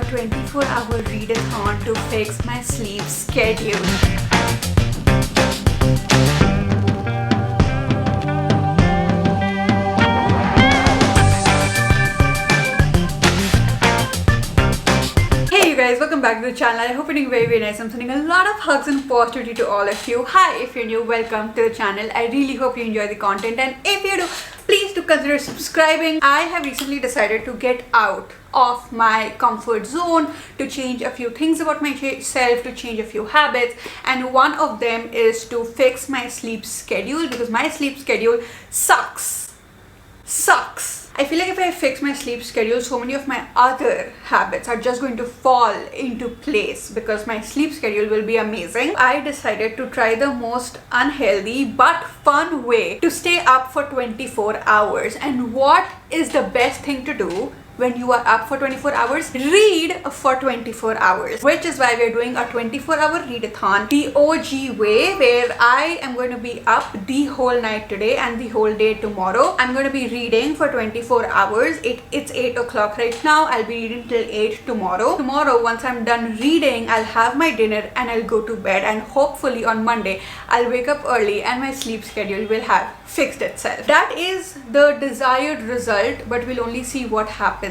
24-hour readathon to fix my sleep schedule. Hey you guys, welcome back to the channel. I hope you're doing very nice. I'm sending a lot of hugs and positivity to all of you. Hi, if you're new, welcome to the channel. I really hope you enjoy the content, and if you do, please do consider subscribing. I have recently decided to get out of my comfort zone, to change a few things about myself, to change a few habits, and one of them is to fix my sleep schedule, because my sleep schedule sucks. I feel like if I fix my sleep schedule, so many of my other habits are just going to fall into place because my sleep schedule will be amazing. I decided to try the most unhealthy but fun way to stay up for 24 hours. And what is the best thing to do when you are up for 24 hours? Read for 24 hours, which is why we're doing a 24-hour readathon the OG way, where I am going to be up the whole night today and the whole day tomorrow. I'm going to be reading for 24 hours. It's 8 o'clock right now. I'll be reading till 8 tomorrow. Tomorrow, once I'm done reading, I'll have my dinner and I'll go to bed, and hopefully on Monday I'll wake up early and my sleep schedule will have fixed itself. That is the desired result, but we'll only see what happens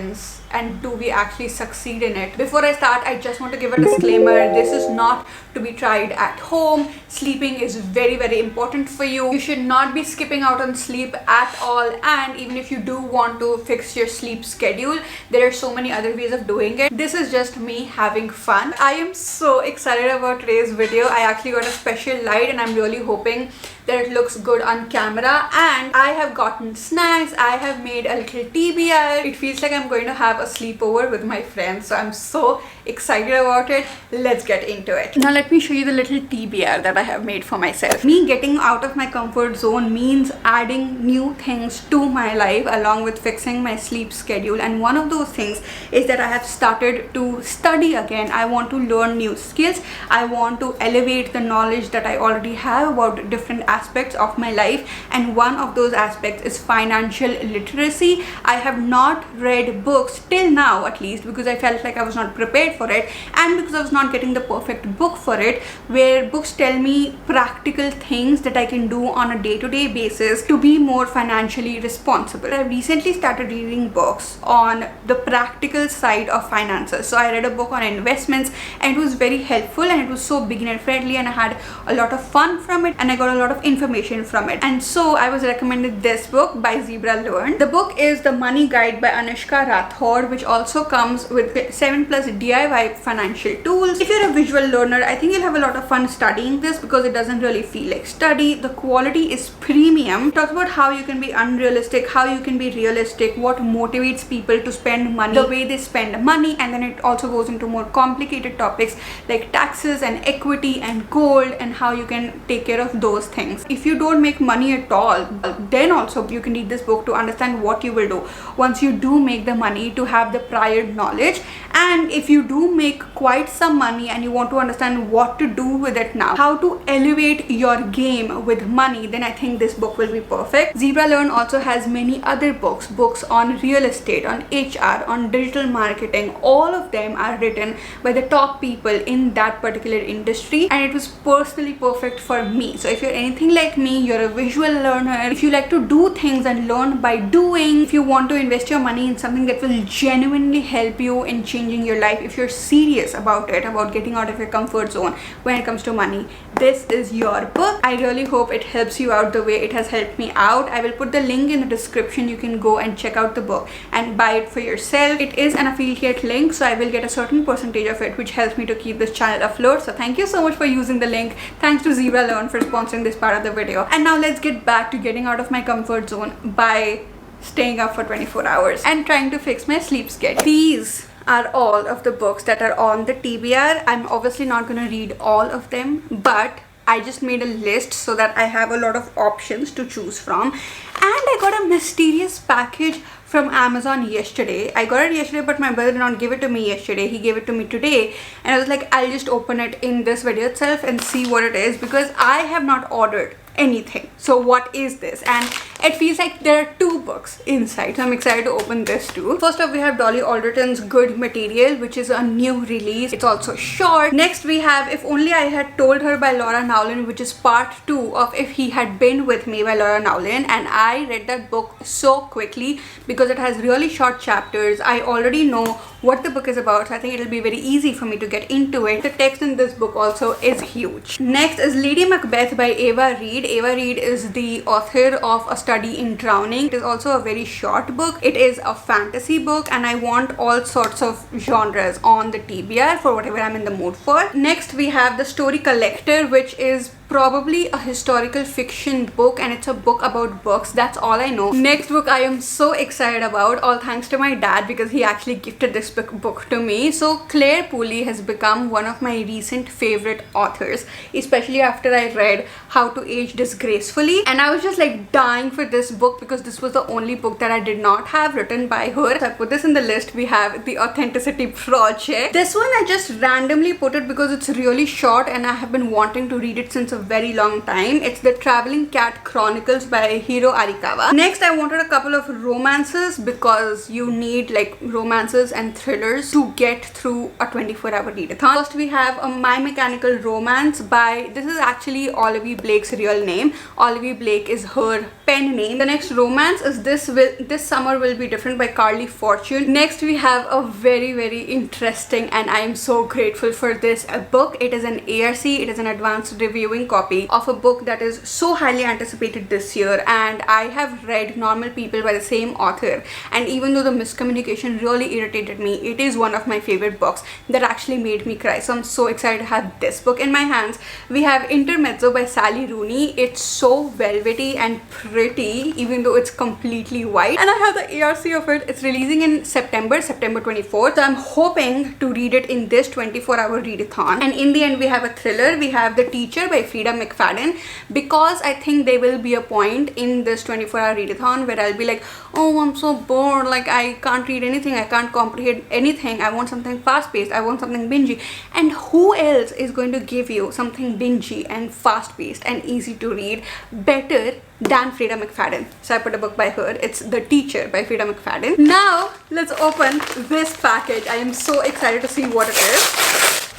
and do we actually succeed in it. Before I start, I just want to give a disclaimer. This is not to be tried at home. Sleeping is very important for you. You should not be skipping out on sleep at all, and even if you do want to fix your sleep schedule, there are so many other ways of doing it. This is just me having fun. I am so excited about today's video. I actually got a special light and I'm really hoping that it looks good on camera, and I have gotten snacks. I have made a little TBR. It feels like I'm going to have a sleepover with my friends, so I'm so excited about it. Let's get into it. Now let me show you the little TBR that I have made for myself. Me getting out of my comfort zone means adding new things to my life along with fixing my sleep schedule, and one of those things is that I have started to study again. I want to learn new skills. I want to elevate the knowledge that I already have about different aspects of my life, and one of those aspects is financial literacy. I have not read books till now, at least, because I felt like I was not prepared for it, and because I was not getting the perfect book for it, where books tell me practical things that I can do on a day-to-day basis to be more financially responsible. I recently started reading books on the practical side of finances. So I read a book on investments, and it was very helpful, and it was so beginner friendly, and I had a lot of fun from it, and I got a lot of information from it. And so I was recommended this book by Zebra Learn. The book is The Money Guide by Anushka Rathod, which also comes with 7+ DIY financial tools. If you're a visual learner, I think you'll have a lot of fun studying this because it doesn't really feel like study. The quality is premium. It talks about how you can be unrealistic, how you can be realistic, what motivates people to spend money, the way they spend money, and then it also goes into more complicated topics like taxes and equity and gold, and how you can take care of those things. If you don't make money at all, then also you can read this book to understand what you will do once you do make the money, to have the prior knowledge. And if you do make quite some money and you want to understand what to do with it now, how to elevate your game with money, then I think this book will be perfect. Zebra Learn also has many other books on real estate, on HR, on digital marketing. All of them are written by the top people in that particular industry, and it was personally perfect for me. So if you're anything like me, you're a visual learner, if you like to do things and learn by doing, if you want to invest your money in something that will genuinely help you in changing your life, if you're serious about it, about getting out of your comfort zone when it comes to money, this is your book. I really hope it helps you out the way it has helped me out. I will put the link in the description. You can go and check out the book and buy it for yourself. It is an affiliate link, so I will get a certain percentage of it, which helps me to keep this channel afloat. So thank you so much for using the link. Thanks to Zebra Learn for sponsoring this part of the video. And now let's get back to getting out of my comfort zone by staying up for 24 hours and trying to fix my sleep schedule. These are all of the books that are on the TBR. I'm obviously not going to read all of them, but I just made a list so that I have a lot of options to choose from. And I got a mysterious package from Amazon yesterday. I got it yesterday, but my brother did not give it to me yesterday. He gave it to me today, and I was like, I'll just open it in this video itself and see what it is, because I have not ordered anything. So what is this? And it feels like there are 2 books inside, so I'm excited to open this too. First up, we have Dolly Alderton's Good Material, which is a new release. It's also short. Next we have If Only I Had Told Her by Laura Nowlin, which is part 2 of If He Had Been With Me by Laura Nowlin. And I read that book so quickly because it has really short chapters. I already know what the book is about, so I think it'll be very easy for me to get into it. The text in this book also is huge. Next is Lady Macbeth by Ava Reid. Ava Reid is the author of A Study in Drowning. It is also a very short book. It is a fantasy book, and I want all sorts of genres on the TBR for whatever I'm in the mood for. Next we have The Story Collector, which is probably a historical fiction book, and it's a book about books. That's all I know. Next book I am so excited about, all thanks to my dad, because he actually gifted this book to me. So Claire Pooley has become one of my recent favorite authors, especially after I read How to Age Disgracefully, and I was just like dying for this book because this was the only book that I did not have written by her. So I put this in the list. We have The Authenticity Project. This one I just randomly put it because it's really short and I have been wanting to read it since a very long time. It's The Traveling Cat Chronicles by Hiro Arikawa. Next I wanted a couple of romances because you need like romances and thrillers to get through a 24-hour readathon. First we have a My Mechanical Romance by, this is actually Olivia Blake's real name. Olivia Blake is her pen name. The next romance is This Summer Will Be Different by Carly Fortune. Next we have a very interesting, and I am so grateful for this book. It is an ARC, it is an advanced reviewing copy of a book that is so highly anticipated this year, and I have read Normal People by the same author, and even though the miscommunication really irritated me, it is one of my favorite books that actually made me cry. So I'm so excited to have this book in my hands. We have Intermezzo by Sally Rooney. It's so velvety and pretty even though it's completely white, and I have the ARC of it. It's releasing in September 24th, so I'm hoping to read it in this 24-hour readathon. And in the end we have a thriller. We have The Teacher by Frida McFadden, because I think there will be a point in this 24-hour readathon where I'll be like, oh, I'm so bored, like I can't read anything, I can't comprehend anything, I want something fast-paced, I want something bingey. And who else is going to give you something bingey and fast-paced and easy to read better than Frida McFadden? So I put a book by her. It's The Teacher by Frida McFadden. Now let's open this package. I am so excited to see what it is.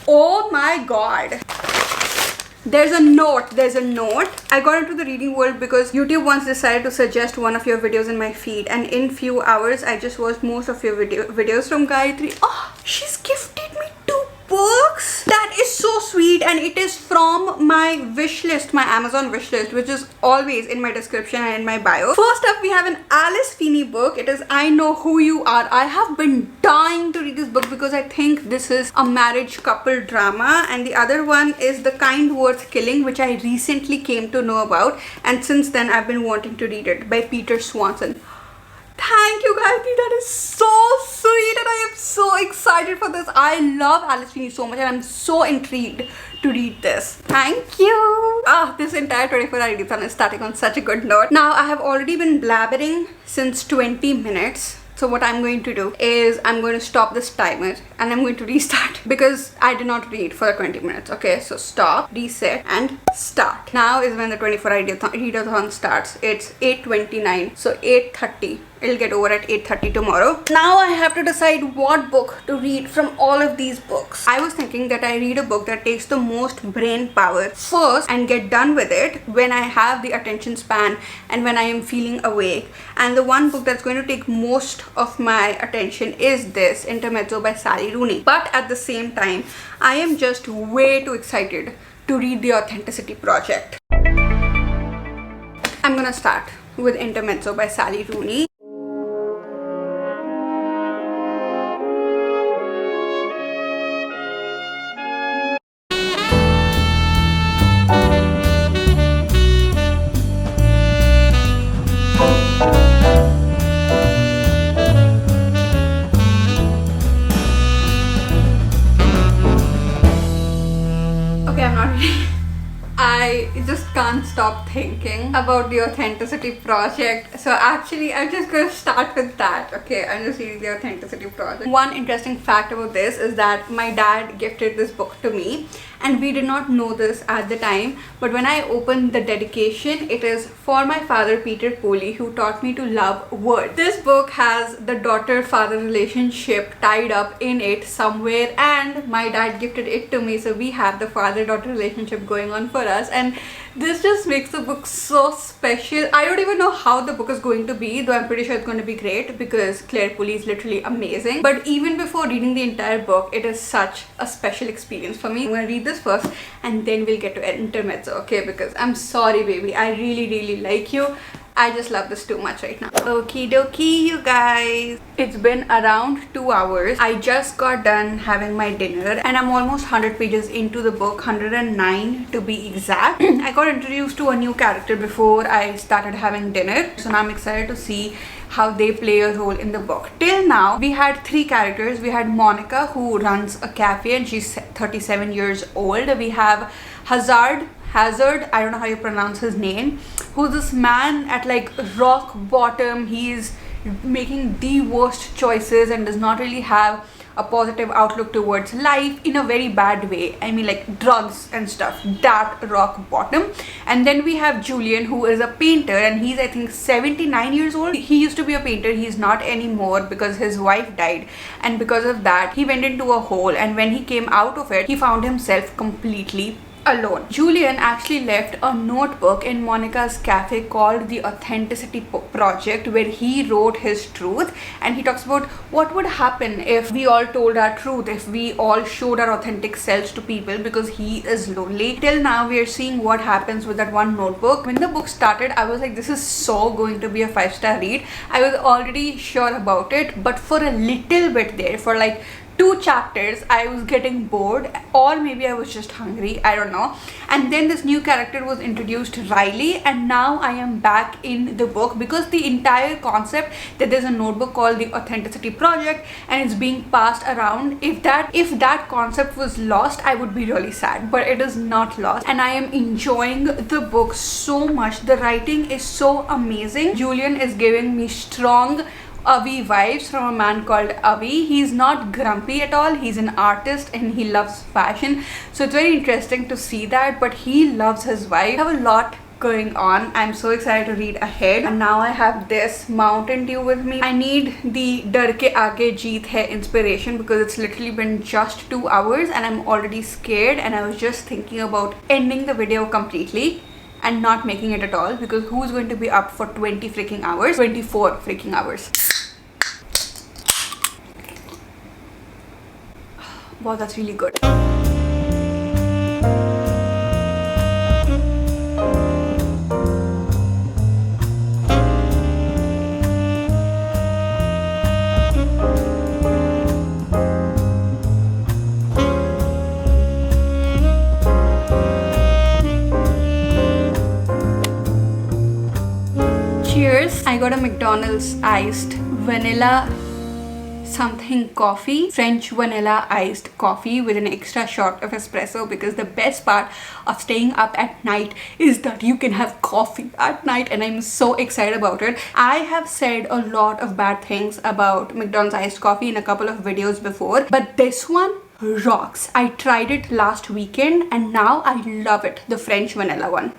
Oh my god, there's a note. I got into the reading world because YouTube once decided to suggest one of your videos in my feed, and in few hours I just watched most of your videos from Gayatri. Oh, she's gifted me 2 books. That is so sweet, and it is from my wish list, my Amazon wish list, which is always in my description and in my bio. First up we have an Alice Feeney book. It is I Know Who You Are. I have been dying to read this book because I think this is a marriage couple drama, and the other one is The Kind Worth Killing, which I recently came to know about, and since then I've been wanting to read it, by Peter Swanson. Thank you, Gayatri. That is so sweet, and I am so excited for this. I love Alice Feeney so much, and I'm so intrigued to read this. Thank you. This entire 24-hour readathon is starting on such a good note. Now I have already been blabbering since 20 minutes. So what I'm going to do is I'm going to stop this timer and I'm going to restart because I did not read for the 20 minutes. Okay, so stop, reset, and start. Now is when the 24-hour readathon starts. It's 8:29, so 8:30. It'll get over at 8:30 tomorrow. Now I have to decide what book to read from all of these books. I was thinking that I read a book that takes the most brain power first and get done with it when I have the attention span and when I am feeling awake. And the one book that's going to take most of my attention is this, Intermezzo by Sally Rooney. But at the same time, I am just way too excited to read The Authenticity Project. I'm gonna start with Intermezzo by Sally Rooney. Okay, I'm not ready. I just can't stop thinking about The Authenticity Project. So actually, I'm just going to start with that. Okay, I'm just reading The Authenticity Project. One interesting fact about this is that my dad gifted this book to me, and we did not know this at the time, but when I opened the dedication, it is for my father Peter Poley, who taught me to love words. This book has the daughter-father relationship tied up in it somewhere, and my dad gifted it to me, so we have the father-daughter relationship going on for us, and this just makes the book so special. I don't even know how the book is going to be, though I'm pretty sure it's going to be great because Claire Poley is literally amazing. But even before reading the entire book, it is such a special experience for me. I'm going to read this first and then we'll get to intermezzo, okay? Because I'm sorry, baby, I really like you. I just love this too much right now. Okie dokie, you guys. It's been around 2 hours. I just got done having my dinner and I'm almost 100 pages into the book, 109 to be exact. I got introduced to a new character before I started having dinner, so now I'm excited to see how they play a role in the book. Till now, we had 3 characters. We had Monica, who runs a cafe and she's 37 years old. We have Hazard, I don't know how you pronounce his name, who's this man at like rock bottom. He's making the worst choices and does not really have a positive outlook towards life, in a very bad way. I mean, like drugs and stuff, that rock bottom. And then we have Julian, who is a painter, and he's I think 79 years old. He used to be a painter, he's not anymore because his wife died, and because of that he went into a hole, and when he came out of it he found himself completely alone. Julian actually left a notebook in Monica's cafe called the Authenticity Project, where he wrote his truth, and he talks about what would happen if we all told our truth, if we all showed our authentic selves to people, because he is lonely. Till now we are seeing what happens with that one notebook. When the book started, I was like, this is so going to be a 5-star read. I was already sure about it, but for a little bit there, for like 2 chapters, I was getting bored, or maybe I was just hungry, I don't know. And then this new character was introduced, Riley, and now I am back in the book because the entire concept that there's a notebook called the Authenticity Project and it's being passed around, if that concept was lost, I would be really sad, but it is not lost, and I am enjoying the book so much. The writing is so amazing. Julian is giving me strong Avi vibes from a man called Avi. He's not grumpy at all. He's an artist and he loves fashion, so it's very interesting to see that, but he loves his wife. I have a lot going on. I'm so excited to read ahead. And now I have this Mountain Dew with me. I need the Dar Ke Aage Jeet Hai inspiration because it's literally been just 2 hours and I'm already scared, and I was just thinking about ending the video completely and not making it at all, because who's going to be up for 20 freaking hours? 24 freaking hours. Wow, that's really good. Cheers. I got a McDonald's iced vanilla something coffee, French vanilla iced coffee with an extra shot of espresso, because the best part of staying up at night is that you can have coffee at night, and I'm so excited about it. I have said a lot of bad things about McDonald's iced coffee in a couple of videos before, but this one rocks. I tried it last weekend and now I love it, the French vanilla one.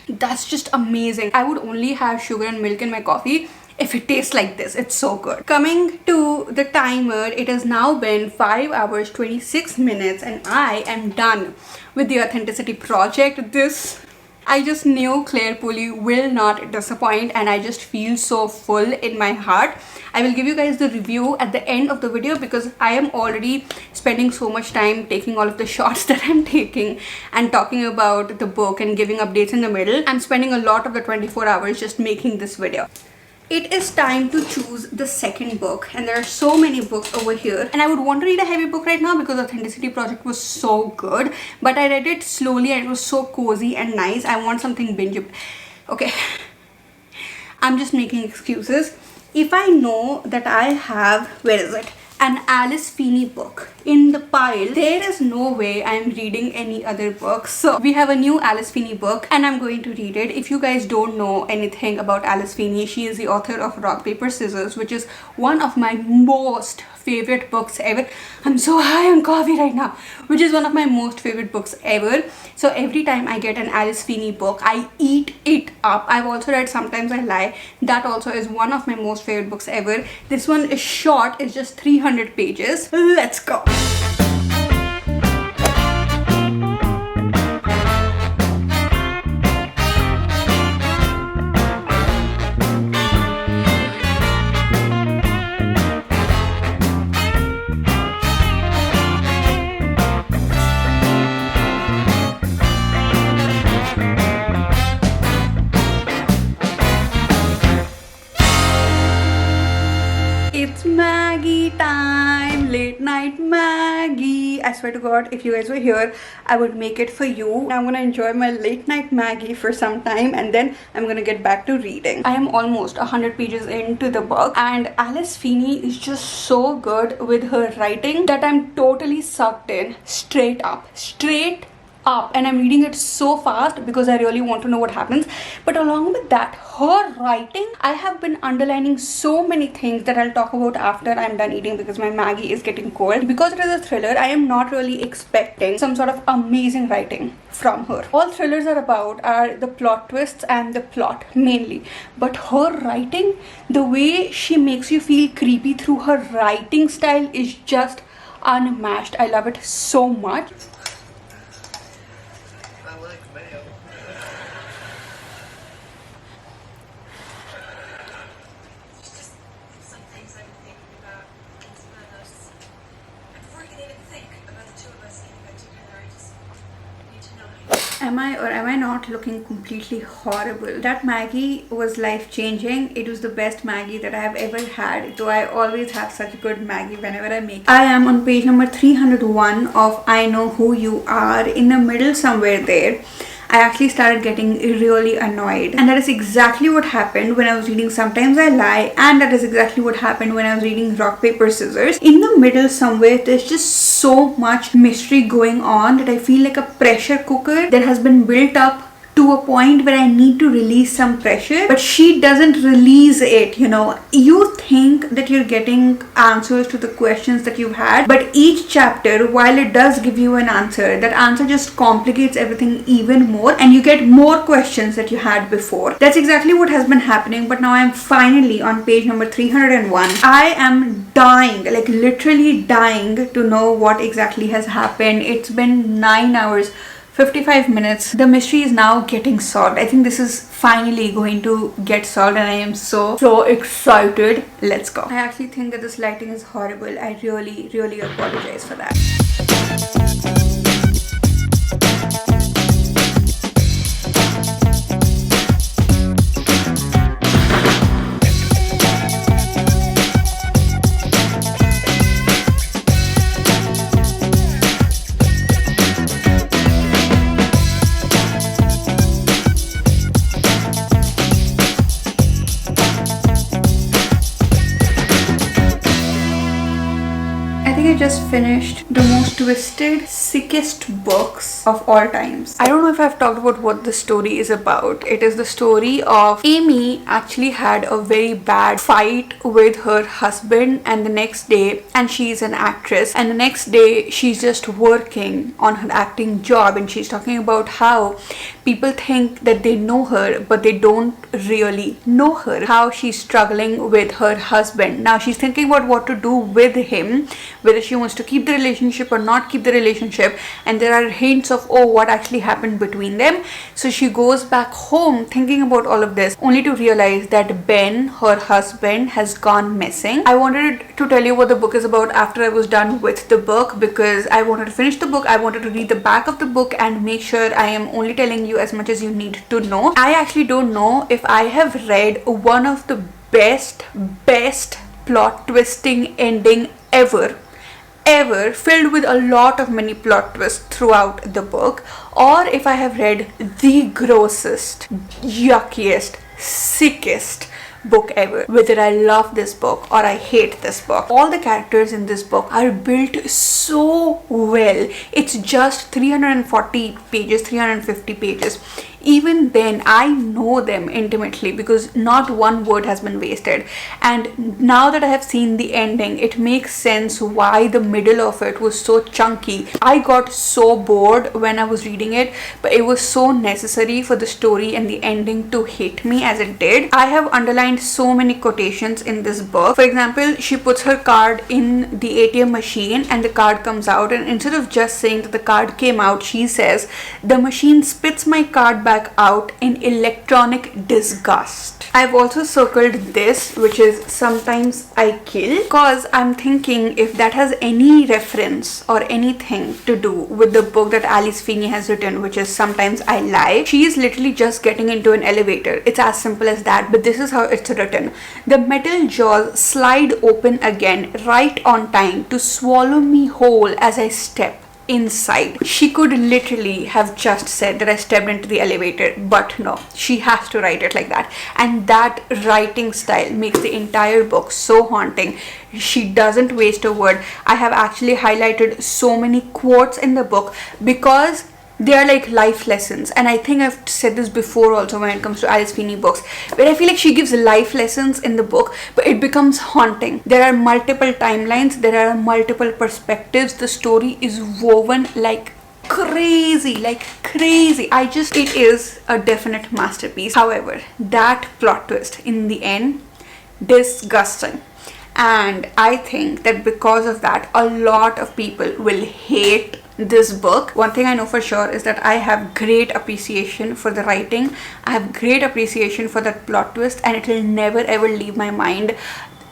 That's just amazing. I would only have sugar and milk in my coffee if it tastes like this. It's so good. Coming to the timer, it has now been 5 hours 26 minutes and I am done with the Authenticity Project. I just knew Claire Poley will not disappoint, and I just feel so full in my heart. I will give you guys the review at the end of the video because I am already spending so much time taking all of the shots that I'm taking and talking about the book and giving updates in the middle. I'm spending a lot of the 24 hours just making this video. It is time to choose the second book, and there are so many books over here, and I would want to read a heavy book right now because Authenticity Project was so good, but I read it slowly and it was so cozy and nice. I want something bingeable. Okay, I'm just making excuses. If I know that I have, where is it? an Alice Feeney book in the pile. There is no way I'm reading any other book. So we have a new Alice Feeney book and I'm going to read it. If you guys don't know anything about Alice Feeney, she is the author of Rock, Paper, Scissors, which is one of my most favorite books ever. I'm so high on coffee right now, which is one of my most favorite books ever. So every time I get an Alice Feeney book, I eat it up. I've also read Sometimes I Lie. That also is one of my most favorite books ever. This one is short, it's just 300 pages. Let's go. It's Maggie time, late night Maggie. I swear to God, if you guys were here, I would make it for you. I'm gonna enjoy my late night Maggie for some time and then I'm gonna get back to reading. I am almost 100 pages into the book and Alice Feeney is just so good with her writing that I'm totally sucked in straight up. And I'm reading it so fast because I really want to know what happens. But along with that, her writing, I have been underlining so many things that I'll talk about after I'm done eating because my Maggie is getting cold. Because it is a thriller, I am not really expecting some sort of amazing writing from her. All thrillers are about are the plot twists and the plot mainly. But her writing, the way she makes you feel creepy through her writing style is just unmatched. I love it so much. Am I or am I not looking completely horrible? That Maggie was life-changing. It was the best Maggie that I have ever had. Though I always have such a good Maggie whenever I make it. I am on page number 301 of I Know Who You Are. In the middle somewhere there, I actually started getting really annoyed. And that is exactly what happened when I was reading Sometimes I Lie, and that is exactly what happened when I was reading Rock, Paper, Scissors. In the middle somewhere, there's just so much mystery going on that I feel like a pressure cooker that has been built up to a point where I need to release some pressure, but she doesn't release it, you know. You think that you're getting answers to the questions that you've had, but each chapter, while it does give you an answer, that answer just complicates everything even more and you get more questions that you had before. That's exactly what has been happening, but now I'm finally on page number 301. I am dying, like literally dying to know what exactly has happened. It's been 9 hours 55 minutes. The mystery is now getting solved. I think this is finally going to get solved and I am so excited. Let's go. I actually think that this lighting is horrible. I really apologize for that. I just finished the most twisted, sickest books of all times. I don't know if I've talked about what the story is about. It is the story of Amy actually had a very bad fight with her husband and the next day, and she's an actress, and the next day she's just working on her acting job and she's talking about how people think that they know her but they don't really know her, how she's struggling with her husband. Now she's thinking about what to do with him, whether she wants to keep the relationship or not keep the relationship, and there are hints of what actually happened between them. So she goes back home thinking about all of this, only to realize that Ben, her husband, has gone missing. I wanted to tell you what the book is about after I was done with the book because I wanted to finish the book. I wanted to read the back of the book and make sure I am only telling you as much as you need to know. I actually don't know if I have read one of the best plot twisting ending ever, filled with a lot of many plot twists throughout the book, or if I have read the grossest, yuckiest, sickest, book ever. Whether I love this book or I hate this book, all the characters in this book are built so well. It's just 340 pages, 350 pages. Even then, I know them intimately because not one word has been wasted. And now that I have seen the ending, it makes sense why the middle of it was so chunky. I got so bored when I was reading it, but it was so necessary for the story and the ending to hit me as it did. I have underlined so many quotations in this book. For example, she puts her card in the ATM machine and the card comes out, and instead of just saying that the card came out, she says, "The machine spits my card back out in electronic disgust." I've also circled this, which is "sometimes I kill," because I'm thinking if that has any reference or anything to do with the book that Alice Feeney has written, which is "Sometimes I Lie." She is literally just getting into an elevator. It's as simple as that, but this is how it's written. "The metal jaws slide open again right on time to swallow me whole as I step inside." She could literally have just said that I stepped into the elevator, but no, she has to write it like that. And that writing style makes the entire book so haunting. She doesn't waste a word. I have actually highlighted so many quotes in the book because they are like life lessons, and I think I've said this before also when it comes to Alice Feeney books, where I feel like she gives life lessons in the book, but it becomes haunting. There are multiple timelines, there are multiple perspectives, the story is woven like crazy. It is a definite masterpiece. However, that plot twist in the end, disgusting. And I think that because of that, a lot of people will hate this book. One thing I know for sure is that I have great appreciation for the writing. I have great appreciation for that plot twist, and it will never ever leave my mind.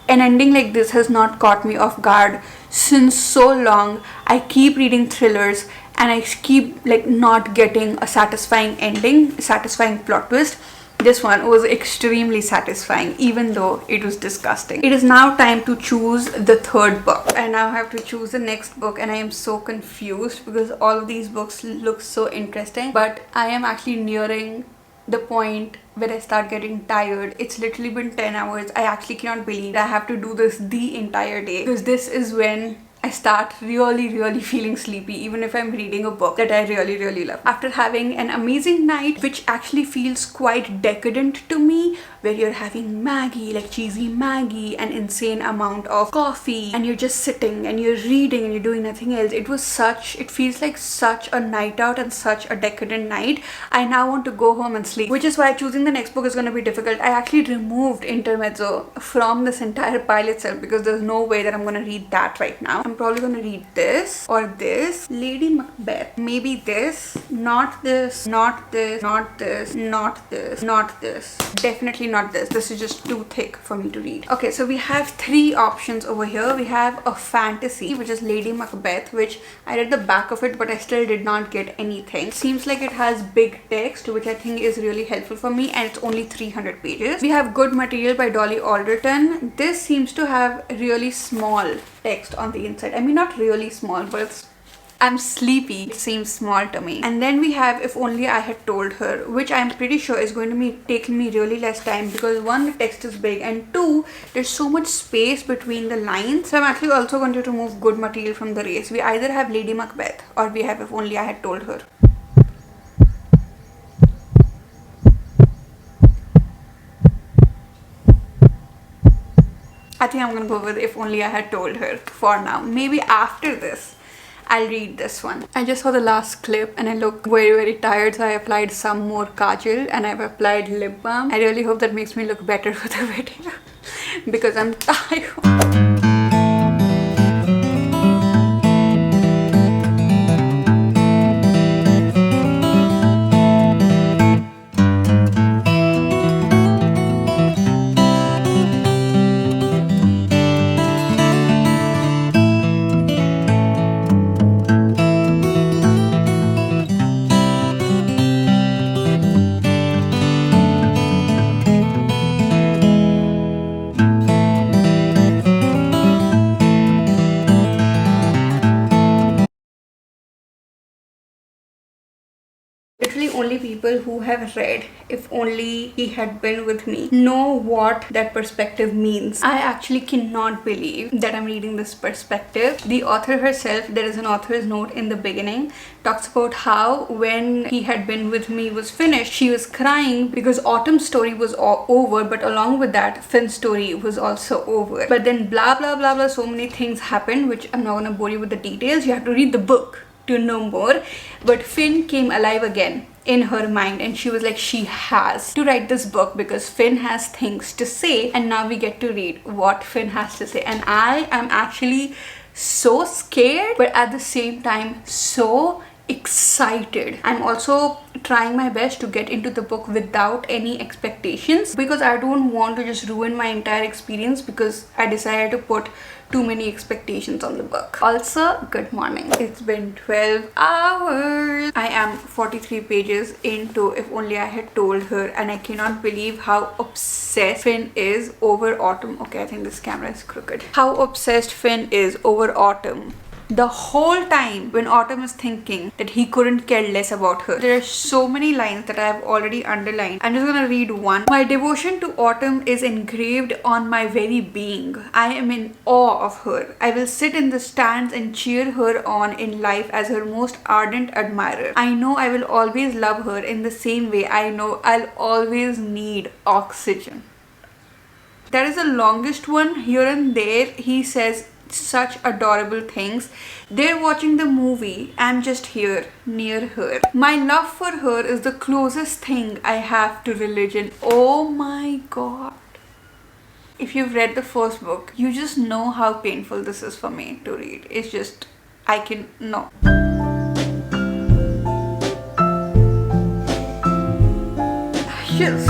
An ending like this has not caught me off guard since so long. I keep reading thrillers and I keep like not getting a satisfying ending, satisfying plot twist. This one was extremely satisfying, even though it was disgusting. It is now time to choose the third book. I now have to choose the next book, and I am so confused because all of these books look so interesting, but I am actually nearing the point where I start getting tired. It's literally been 10 hours. I actually cannot believe I have to do this the entire day, because this is when I start really feeling sleepy, even if I'm reading a book that I really love. After having an amazing night, which actually feels quite decadent to me, where you're having Maggie, like cheesy Maggie, an insane amount of coffee, and you're just sitting and you're reading and you're doing nothing else. It feels like such a night out and such a decadent night. I now want to go home and sleep, which is why choosing the next book is going to be difficult. I actually removed Intermezzo from this entire pile itself because there's no way that I'm going to read that right now. I'm probably going to read this or this. Lady Macbeth. Maybe this. Not this. Not this. Not this. Not this. Not this. Definitely not this. This is just too thick for me to read. Okay, so we have three options over here. We have a fantasy, which is Lady Macbeth, which I read the back of it, but I still did not get anything. Seems like it has big text, which I think is really helpful for me, and it's only 300 pages. We have Good Material by Dolly Alderton. This seems to have really small text on the inside. I mean, not really small, but I'm sleepy. It seems small to me. And then we have If Only I Had Told Her, which I'm pretty sure is going to be taking me really less time because one, the text is big, and two, there's so much space between the lines. So I'm actually also going to remove Good Material from the race. We either have Lady Macbeth or we have If Only I Had Told Her. I think I'm gonna go with If Only I Had Told Her for now. Maybe after this, I'll read this one. I just saw the last clip and I look very tired, so I applied some more kajal and I've applied lip balm. I really hope that makes me look better for the video because I'm tired. Literally only people who have read If Only He Had Been With Me know what that perspective means. I actually cannot believe that I'm reading this perspective. The author herself, there is an author's note in the beginning, talks about how when He Had Been With Me was finished, she was crying because Autumn's story was over, but along with that, Finn's story was also over. But then blah blah blah blah, so many things happened, which I'm not gonna bore you with the details. You have to read the book to know more. But Finn came alive again in her mind, and she was like, she has to write this book because Finn has things to say. And now we get to read what Finn has to say, and I am actually so scared, but at the same time so excited. I'm also trying my best to get into the book without any expectations, because I don't want to just ruin my entire experience because I decided to put too many expectations on the book. Also, good morning. It's been 12 hours. I am 43 pages into If Only I Had Told Her, and I cannot believe how obsessed Finn is over Autumn. Okay, I think this camera is crooked. How obsessed Finn is over Autumn. The whole time when Autumn is thinking that he couldn't care less about her. There are so many lines that I have already underlined. I'm just gonna read one. My devotion to Autumn is engraved on my very being. I am in awe of her. I will sit in the stands and cheer her on in life as her most ardent admirer. I know I will always love her in the same way I know I'll always need oxygen. That is the longest one. Here and there he says such adorable things. They're watching the movie. I'm just here near her. My love for her is the closest thing I have to religion. Oh my god. If you've read the first book, you just know how painful this is for me to read. It's just, I can, no. Just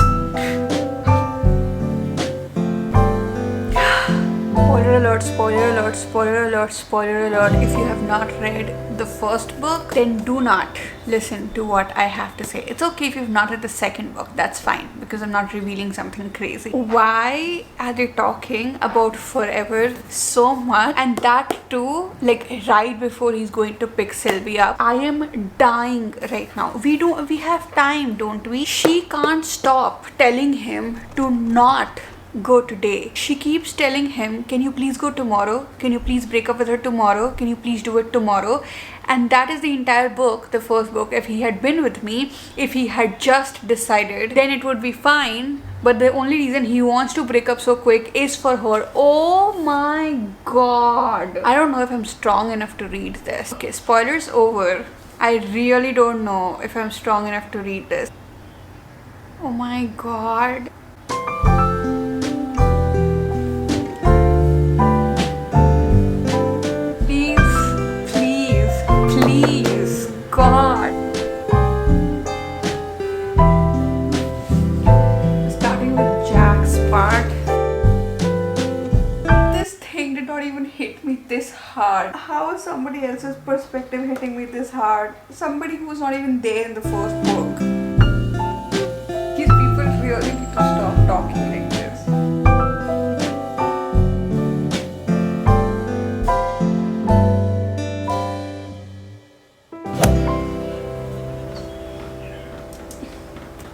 spoiler alert, spoiler alert, spoiler alert, spoiler alert. If you have not read the first book, then do not listen to what I have to say. It's okay if you've not read the second book, that's fine, because I'm not revealing something crazy. Why are they talking about forever so much? And that too, like right before he's going to pick Sylvie up. I am dying right now. We have time, don't we? She can't stop telling him to not go today. She keeps telling him, can you please go tomorrow? Can you please break up with her tomorrow? Can you please do it tomorrow? And that is the entire book, the first book. If he had been with me, if he had just decided, then it would be fine. But the only reason he wants to break up so quick is for her. Oh my god. I don't know if I'm strong enough to read this. Okay, spoilers over. I really don't know if I'm strong enough to read this. Oh my god. God. Starting with Jack's part. This thing did not even hit me this hard. How is somebody else's perspective hitting me this hard? Somebody who was not even there in the first book. These people really need to stop talking like this.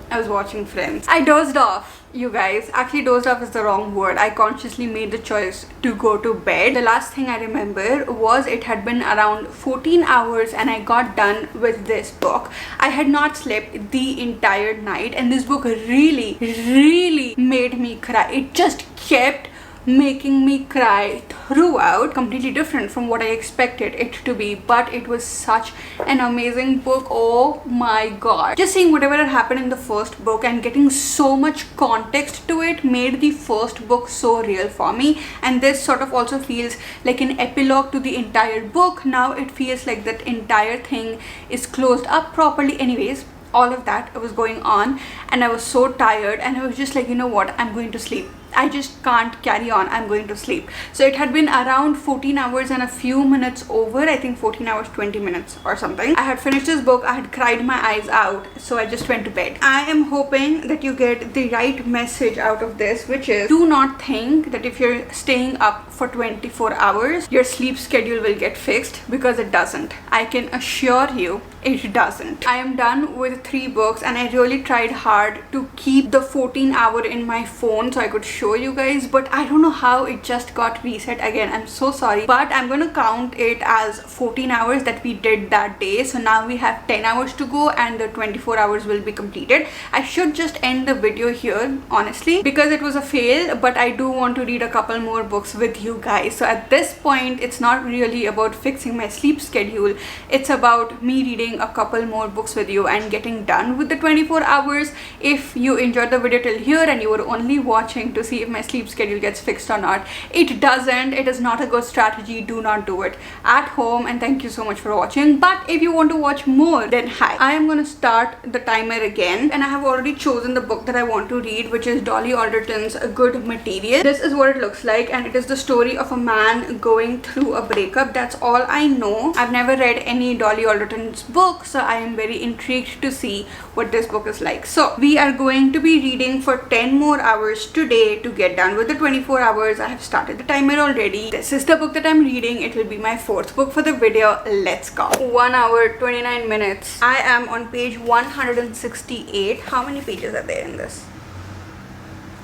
I was watching Friends. I dozed off, you guys. Actually, dozed off is the wrong word. I consciously made the choice to go to bed. The last thing I remember was it had been around 14 hours and I got done with this book. I had not slept the entire night, and this book really made me cry. It just kept making me cry throughout. Completely different from what I expected it to be, but it was such an amazing book. Oh my god. Just seeing whatever had happened in the first book and getting so much context to it made the first book so real for me, and this sort of also feels like an epilogue to the entire book. Now it feels like that entire thing is closed up properly. Anyways, all of that was going on and I was so tired, and I was just like, you know what, I'm going to sleep. I just can't carry on, I'm going to sleep. So it had been around 14 hours and a few minutes over, I think 14 hours 20 minutes or something. I had finished this book, I had cried my eyes out, so I just went to bed. I am hoping that you get the right message out of this, which is, do not think that if you're staying up for 24 hours your sleep schedule will get fixed, because it doesn't. I can assure you it doesn't. I am done with 3 books and I really tried hard to keep the 14 hour in my phone so I could show you guys, but I don't know how it just got reset again. I'm so sorry, but I'm gonna count it as 14 hours that we did that day. So now we have 10 hours to go and the 24 hours will be completed. I should just end the video here, honestly, because it was a fail, but I do want to read a couple more books with you guys. So at this point it's not really about fixing my sleep schedule, it's about me reading a couple more books with you and getting done with the 24 hours. If you enjoyed the video till here and you were only watching to see if my sleep schedule gets fixed or not, it doesn't. It is not a good strategy. Do not do it at home, and thank you so much for watching. But if you want to watch more, then hi, I am going to start the timer again, and I have already chosen the book that I want to read, which is Dolly Alderton's Good Material. This is what it looks like, and it is the story of a man going through a breakup. That's all I know. I've never read any Dolly Alderton's book, so I am very intrigued to see what this book is like. So we are going to be reading for 10 more hours today to get done with the 24 hours. I have started the timer already. This is the book that I'm reading. It will be my 4th book for the video. Let's go. 1 hour 29 minutes. I am on page 168. How many pages are there in this?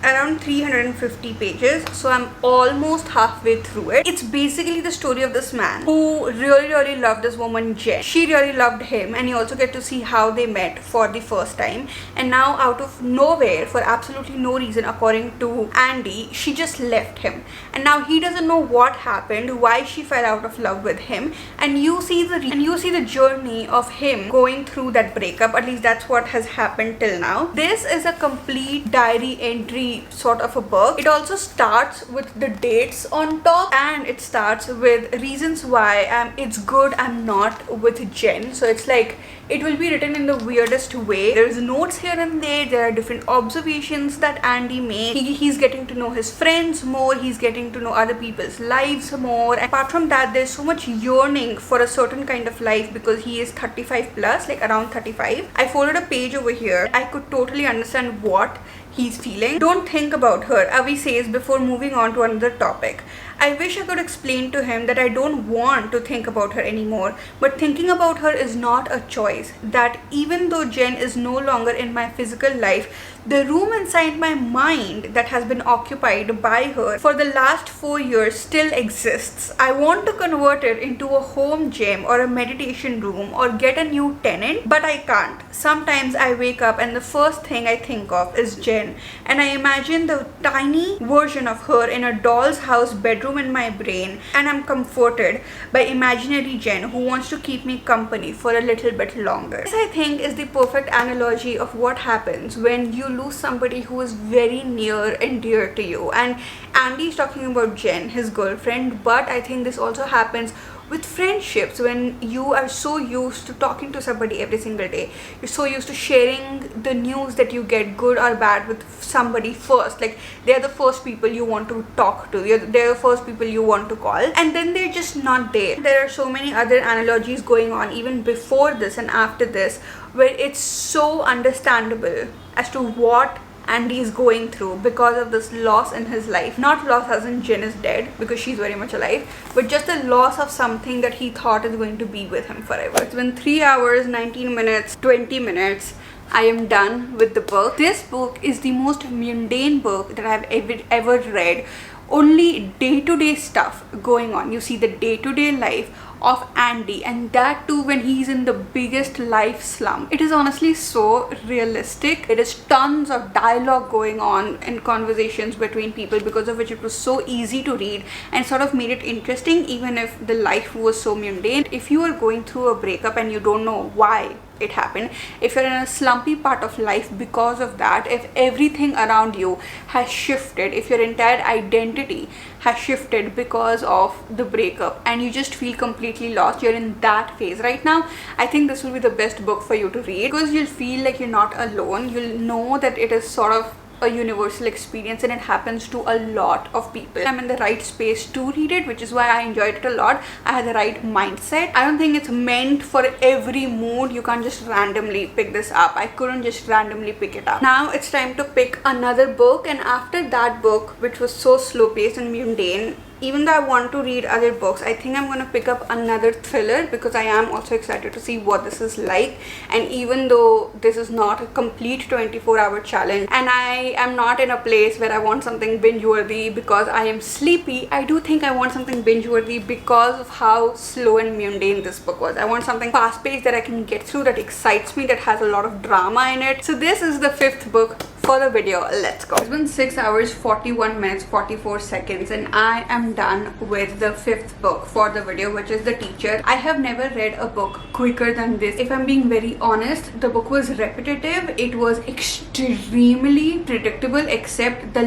Around 350 pages, so I'm almost halfway through it. It's basically the story of this man who really loved this woman Jen. She really loved him, and you also get to see how they met for the first time. And now out of nowhere, for absolutely no reason according to Andy, she just left him, and now he doesn't know what happened, why she fell out of love with him. And you see the journey of him going through that breakup. At least that's what has happened till now. This is a complete diary entry sort of a book. It also starts with the dates on top, and it starts with reasons why it's good I'm not with Jen. So it's like it will be written in the weirdest way. There's notes here and there are different observations that Andy made. He's getting to know his friends more, he's getting to know other people's lives more. And apart from that, there's so much yearning for a certain kind of life because he is 35 plus, like around 35. I folded a page over here. I could totally understand what he's feeling. Don't think about her, Avi says before moving on to another topic. I wish I could explain to him that I don't want to think about her anymore, but thinking about her is not a choice. That even though Jen is no longer in my physical life, the room inside my mind that has been occupied by her for the last 4 years still exists. I want to convert it into a home gym or a meditation room or get a new tenant, but I can't. Sometimes I wake up and the first thing I think of is Jen, and I imagine the tiny version of her in a doll's house bedroom in my brain, and I'm comforted by imaginary Jen who wants to keep me company for a little bit longer. This, I think, is the perfect analogy of what happens when you lose somebody who is very near and dear to you. And Andy's talking about Jen, his girlfriend, but I think this also happens with friendships. When you are so used to talking to somebody every single day, you're so used to sharing the news that you get, good or bad, with somebody first. Like, they're the first people you want to talk to, they're the first people you want to call, and then they're just not there. There are so many other analogies going on even before this and after this, where it's so understandable as to what Andy is going through because of this loss in his life. Not loss as in Jen is dead, because she's very much alive, but just the loss of something that he thought is going to be with him forever. It's been 3 hours 19 minutes 20 minutes. I am done with the book. This book is the most mundane book that I've ever read. Only day-to-day stuff going on. You see the day-to-day life of Andy, and that too when he's in the biggest life slump. It is honestly so realistic. There is tons of dialogue going on and conversations between people, because of which it was so easy to read and sort of made it interesting even if the life was so mundane. If you are going through a breakup and you don't know why it happened, if you're in a slumpy part of life because of that, if everything around you has shifted, if your entire identity has shifted because of the breakup and you just feel completely lost, you're in that phase right now, I think this will be the best book for you to read, because you'll feel like you're not alone. You'll know that it is sort of a universal experience and it happens to a lot of people. I'm in the right space to read it, which is why I enjoyed it a lot. I had the right mindset. I don't think it's meant for every mood. You can't just randomly pick this up. I couldn't just randomly pick it up. Now it's time to pick another book, and after that book, which was so slow paced and mundane, even though I want to read other books, I think I'm going to pick up another thriller because I am also excited to see what this is like. And even though this is not a complete 24-hour challenge and I am not in a place where I want something binge worthy because I am sleepy, I do think I want something binge worthy because of how slow and mundane this book was. I want something fast paced that I can get through, that excites me, that has a lot of drama in it. So this is the 5th book for the video. Let's go. It's been 6 hours 41 minutes 44 seconds and I am done with the 5th book for the video, which is The Teacher. I have never read a book quicker than this. If I'm being very honest, the book was repetitive. It was extremely predictable except the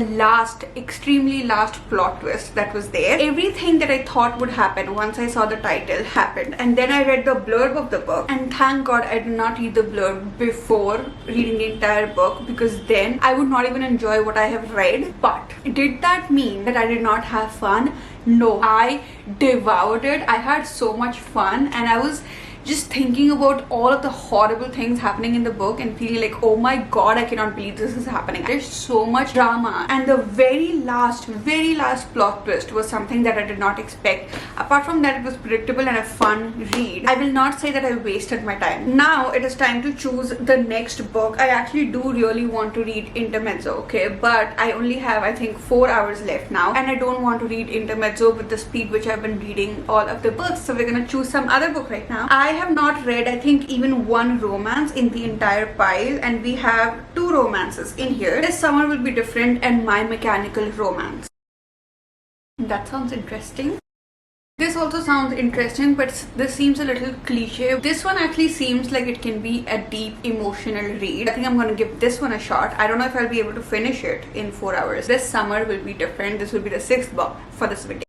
extremely last plot twist that was there. Everything that I thought would happen once I saw the title happened, and then I read the blurb of the book, and thank God I did not read the blurb before reading the entire book, because then I would not even enjoy what I have read. But did that mean that I did not have fun? No, I devoured it. I had so much fun, and I was just thinking about all of the horrible things happening in the book and feeling like, oh my god, I cannot believe this is happening. There's so much drama, and the very last plot twist was something that I did not expect. Apart from that, it was predictable and a fun read. I will not say that I wasted my time. Now it is time to choose the next book. I actually do really want to read Intermezzo, okay, but I only have, I think, 4 hours left now, and I don't want to read Intermezzo with the speed which I've been reading all of the books. So we're gonna choose some other book right now. I have not read, I think, even one romance in the entire pile, and we have 2 romances in here. This Summer Will Be Different and My Mechanical Romance. That sounds interesting. This also sounds interesting, but this seems a little cliche. This one actually seems like it can be a deep emotional read. I think I'm going to give this one a shot. I don't know if I'll be able to finish it in 4 hours. This Summer Will Be Different. This will be the 6th book for this video.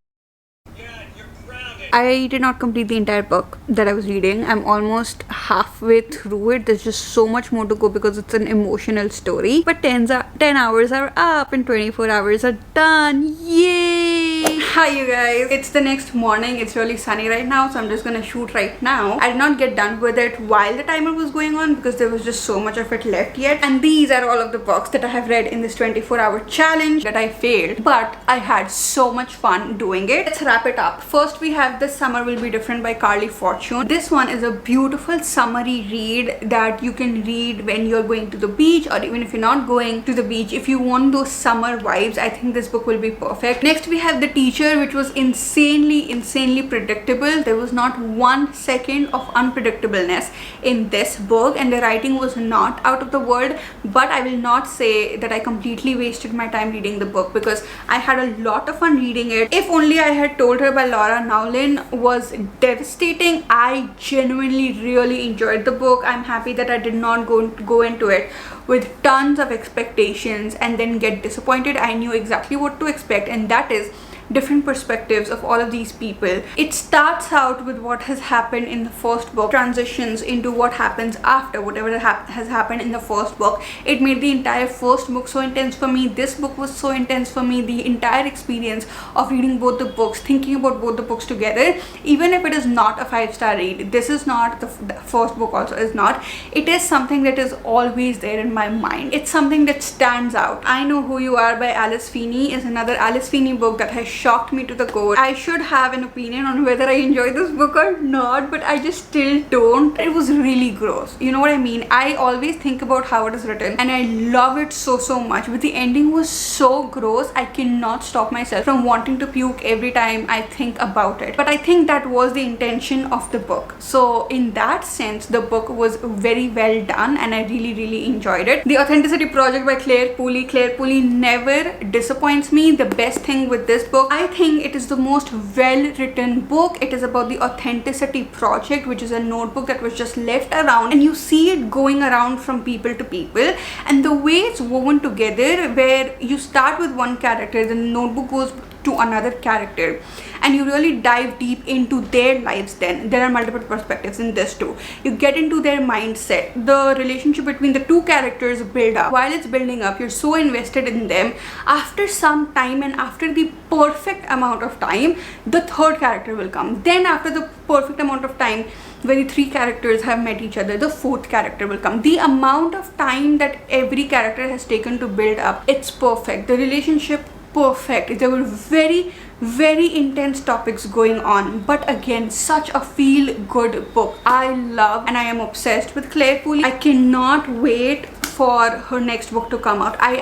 I did not complete the entire book that I was reading. I'm almost halfway through it. There's just so much more to go because it's an emotional story. But 10 hours are up and 24 hours are done. Yay! Hi you guys. It's the next morning. It's really sunny right now, so I'm just gonna shoot right now. I did not get done with it while the timer was going on because there was just so much of it left yet. And these are all of the books that I have read in this 24-hour challenge that I failed. But I had so much fun doing it. Let's wrap it up. First we have This Summer Will Be Different by Carly Fortune. This one is a beautiful summery read that you can read when you're going to the beach, or even if you're not going to the beach. If you want those summer vibes, I think this book will be perfect. Next we have The Teacher, which was insanely predictable. There was not 1 second of unpredictableness in this book, and the writing was not out of the world. But I will not say that I completely wasted my time reading the book because I had a lot of fun reading it. If Only I Had Told Her by Laura Nowlin was devastating. I genuinely really enjoyed the book. I'm happy that I did not go into it with tons of expectations and then get disappointed. I knew exactly what to expect, and that is different perspectives of all of these people. It starts out with what has happened in the first book, transitions into what happens after whatever has happened in the first book. It made the entire first book so intense for me. This book was so intense for me. The entire experience of reading both the books, thinking about both the books together, even if it is not a 5-star read, this is not, the first book also is not, it is something that is always there in my mind. It's something that stands out. I Know Who You Are by Alice Feeney is another Alice Feeney book that has shocked me to the core. I should have an opinion on whether I enjoy this book or not, but I just still don't. It was really gross. You know what I mean? I always think about how it is written and I love it so much, but the ending was so gross. I cannot stop myself from wanting to puke every time I think about it. But I think that was the intention of the book. So in that sense, the book was very well done and I really enjoyed it. The Authenticity Project by Claire Pooley. Claire Pooley never disappoints me. The best thing with this book, I think it is the most well-written book. It is about the Authenticity Project, which is a notebook that was just left around and you see it going around from people to people, and the way it's woven together, where you start with one character, the notebook goes to another character and you really dive deep into their lives, then there are multiple perspectives in this too. You get into their mindset, the relationship between the two characters build up. While it's building up, you're so invested in them. After some time and after the perfect amount of time, the third character will come. Then after the perfect amount of time, when the three characters have met each other, the fourth character will come. The amount of time that every character has taken to build up, it's perfect. The relationship, perfect. There were very intense topics going on, but again, such a feel good book. I love and I am obsessed with Claire Pooley. I cannot wait for her next book to come out. I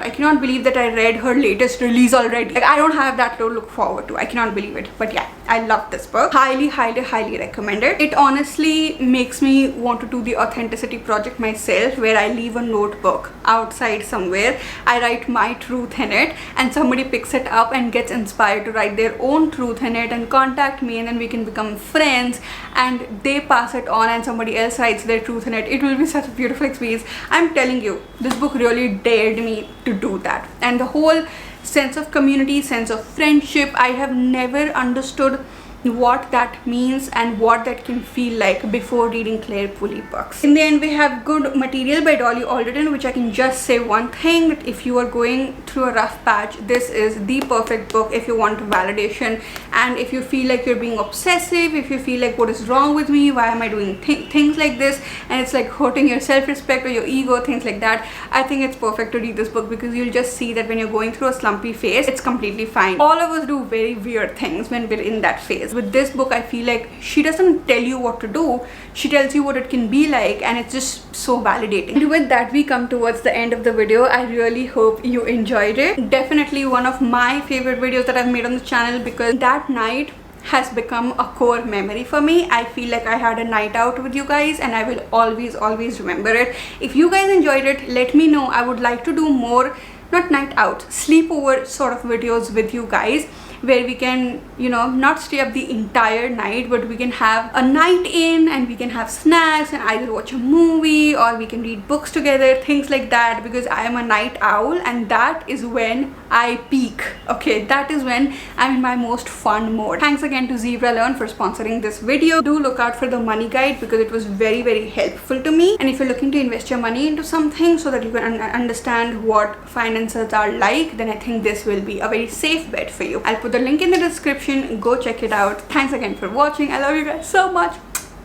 cannot believe that I read her latest release already. Like, I don't have that to look forward to. I cannot believe it. But yeah, I love this book. Highly recommend it. It honestly makes me want to do the authenticity project myself, where I leave a notebook outside somewhere, I write my truth in it, and somebody picks it up and gets inspired to write their own truth in it and contact me, and then we can become friends and they pass it on and somebody else writes their truth in it. It will be such a beautiful experience. I'm telling you, this book really dared me to do that. And the whole sense of community, sense of friendship, I have never understood what that means and what that can feel like before reading Claire Pooley books. In the end, we have Good Material by Dolly Alderton, which I can just say one thing, that if you are going through a rough patch, this is the perfect book if you want validation, and if you feel like you're being obsessive, if you feel like what is wrong with me, why am I doing things like this, and it's like hurting your self-respect or your ego, things like that. I think it's perfect to read this book because you'll just see that when you're going through a slumpy phase, it's completely fine. All of us do very weird things when we're in that phase. With this book, I feel like she doesn't tell you what to do, she tells you what it can be like, and it's just so validating. And with that, we come towards the end of the video. I really hope you enjoyed it. Definitely one of my favorite videos that I've made on the channel, because that night has become a core memory for me. I feel like I had a night out with you guys and I will always remember it. If you guys enjoyed it, let me know. I would like to do more, not night out, sleepover sort of videos with you guys, where we can, you know, not stay up the entire night, but we can have a night in and we can have snacks and either watch a movie or we can read books together, things like that, because I am a night owl and that is when I peak. Okay, that is when I'm in my most fun mode. Thanks again to Zebra Learn for sponsoring this video. Do look out for the money guide because it was very helpful to me. And if you're looking to invest your money into something so that you can understand what finances are like, then I think this will be a very safe bet for you. I'll put the link in the description. Go check it out. Thanks again for watching. I love you guys so much.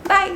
Bye.